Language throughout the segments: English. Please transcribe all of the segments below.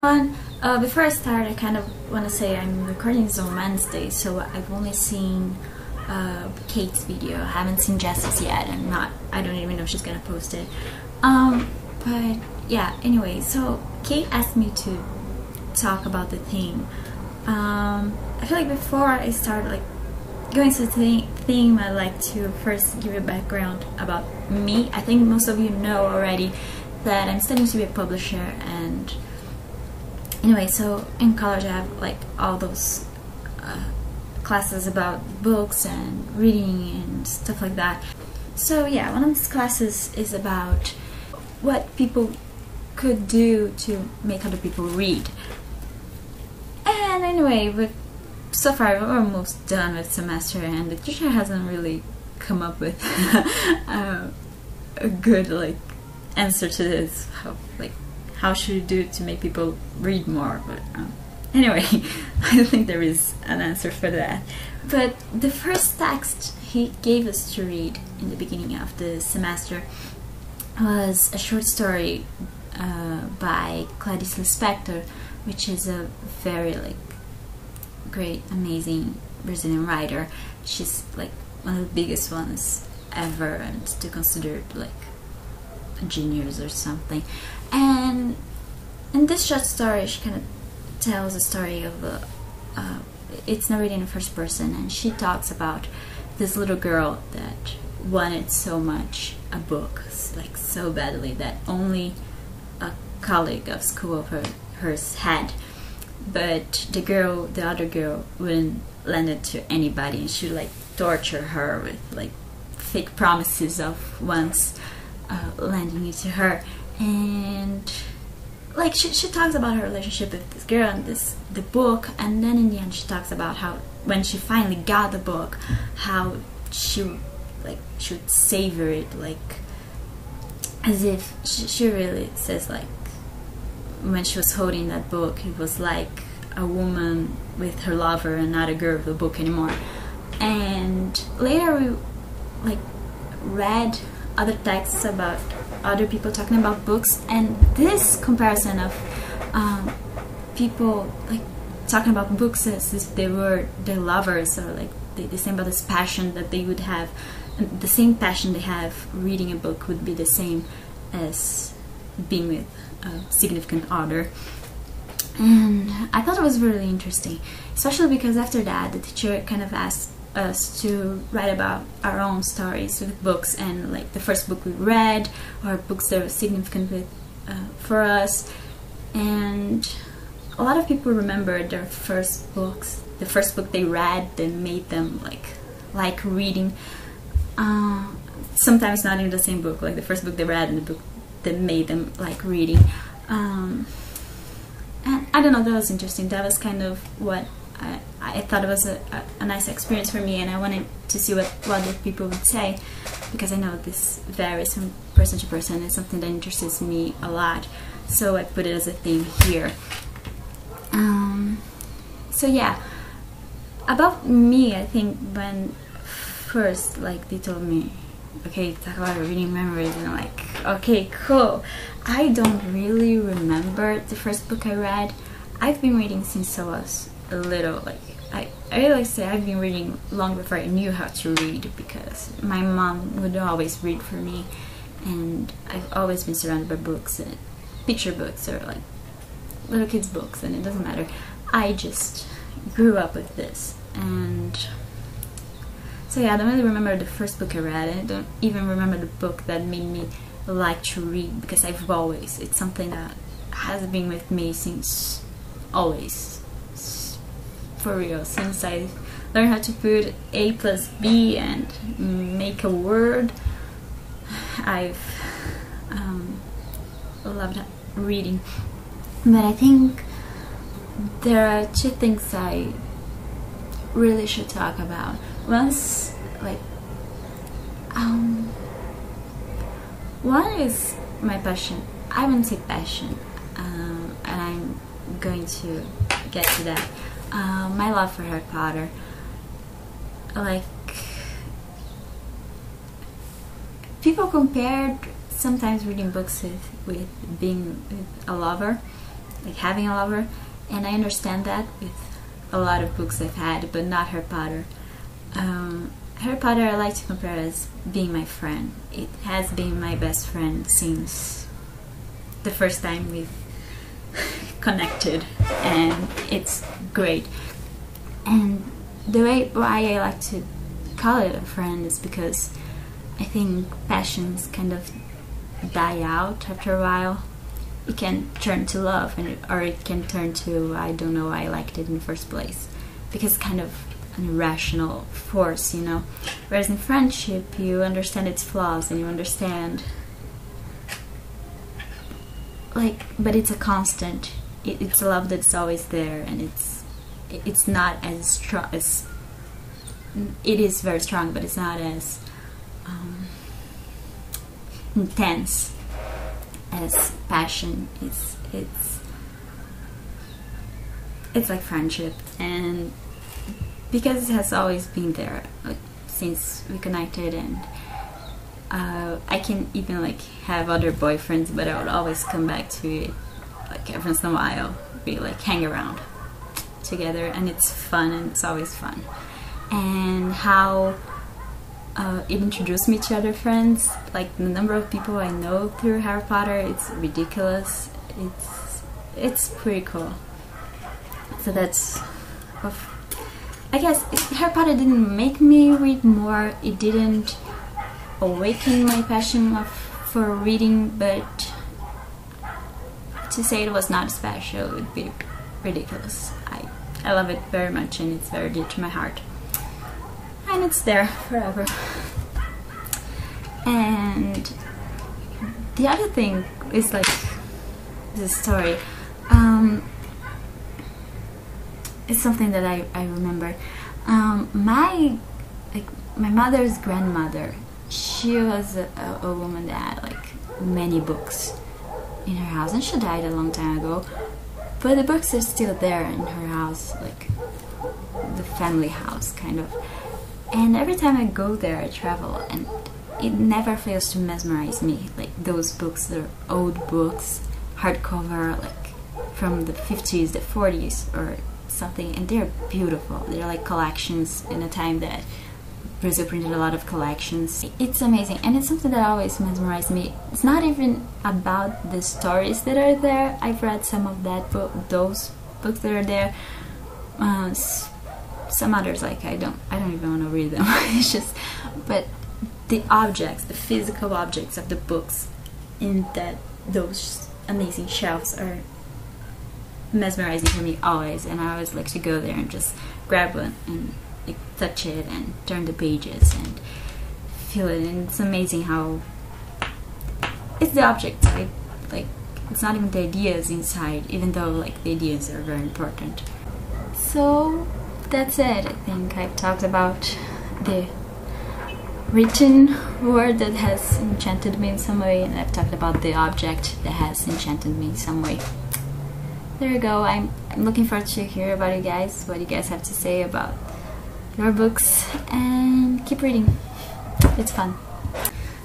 Before I start, I kind of want to say I'm recording this on Wednesday, so I've only seen Kate's video. I haven't seen Jess's yet, and I don't even know if she's gonna post it. But yeah, anyway, so Kate asked me to talk about the theme. I feel like before I start going to the theme, I like to first give you a background about me. I think most of you know already that I'm studying to be a publisher, and anyway, so in college I have all those classes about books and reading and stuff like that. So yeah, one of these classes is about what people could do to make other people read. And anyway, but so far we're almost done with semester, and the teacher hasn't really come up with a good answer to this. How should you do to make people read more? But anyway, I don't think there is an answer for that. But the first text he gave us to read in the beginning of the semester was a short story by Clarice Lispector, which is a very great, amazing Brazilian writer. She's one of the biggest ones ever, and still considered a genius or something. And in this short story, she kind of tells a story of it's narrated in the first person, and she talks about this little girl that wanted so much a book, so badly, that only a colleague of school of hers had. But the other girl wouldn't lend it to anybody, and she would torture her with fake promises of once lending it to her. And she talks about her relationship with this girl and the book, and then in the end she talks about how when she finally got the book, how she would savor it, as if she really says when she was holding that book, it was like a woman with her lover and not a girl with a book anymore. And later we read other texts about other people talking about books, and this comparison of people talking about books as if they were their lovers, or they say about this passion that they would have, and the same passion they have reading a book would be the same as being with a significant other. And I thought it was really interesting, especially because after that the teacher kind of asked us to write about our own stories with books, and the first book we read, or books that were significant for us. And a lot of people remember their first books, the first book they read that made them like reading. Sometimes not even the same book, the first book they read and the book that made them like reading. And I don't know, that was interesting. That was kind of what I thought it was a nice experience for me, and I wanted to see what other people would say, because I know this varies from person to person. It's something that interests me a lot, so I put it as a theme here. So yeah, about me, I think when first they told me, okay, talk about reading memories, and I'm like, okay, cool. I don't really remember the first book I read. I've been reading since I was a little, I really say I've been reading long before I knew how to read, because my mom would always read for me, and I've always been surrounded by books, and picture books, or little kids books, and it doesn't matter. I just grew up with this. And so yeah, I don't really remember the first book I read, and I don't even remember the book that made me like to read, because it's something that has been with me since always. For real, since I learned how to put A plus B and make a word, I've loved reading. But I think there are two things I really should talk about. Once, one is my passion. I wouldn't say passion, and I'm going to get to that. My love for Harry Potter. People compared sometimes reading books with being a lover, like having a lover, and I understand that with a lot of books I've had, but not Harry Potter. Harry Potter I like to compare as being my friend. It has been my best friend since the first time we've connected, and it's great. And the way why I like to call it a friend is because I think passions kind of die out after a while. It can turn to love, or it can turn to, I don't know why I liked it in the first place, because it's kind of an irrational force, you know. Whereas in friendship, you understand its flaws and you understand, like, but it's a constant. It's a love that's always there, and it's not as strong as, it is very strong, but it's not as intense as passion. It's like friendship, and because it has always been there, like, since we connected, and I can even like have other boyfriends, but I would always come back to it, like every once in a while. We like hang around together, and it's fun, and it's always fun. And how it introduced me to other friends, like the number of people I know through Harry Potter, it's ridiculous. It's pretty cool. So that's, I guess Harry Potter didn't make me read more, it didn't awaken my passion for reading, but to say it was not special would be ridiculous. I love it very much, and it's very dear to my heart. And it's there forever. And the other thing is like this story. It's something that I remember. My mother's grandmother, she was a woman that had like many books in her house, and she died a long time ago. But the books are still there in her house, like the family house kind of. And every time I go there, I travel, and it never fails to mesmerize me. Like those books, they're old books, hardcover, like from the 50s, the 40s, or something, and they're beautiful. They're like collections in a time that Brazil printed a lot of collections. It's amazing, and it's something that always mesmerized me. It's not even about the stories that are there. I've read some of those books that are there. Some others, like I don't even want to read them. It's just, but the objects, the physical objects of the books in those amazing shelves are mesmerizing for me always, and I always like to go there and just grab one and like touch it and turn the pages and feel it. And it's amazing how it's the objects, right? Like it's not even the ideas inside, even though like the ideas are very important. So that's it. I think I've talked about the written word that has enchanted me in some way, and I've talked about the object that has enchanted me in some way. There you go. I'm looking forward to hear about you guys, what you guys have to say about your books, and keep reading. It's fun.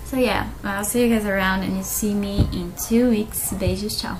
So yeah, I'll see you guys around, and you see me in 2 weeks. Beijos, tchau.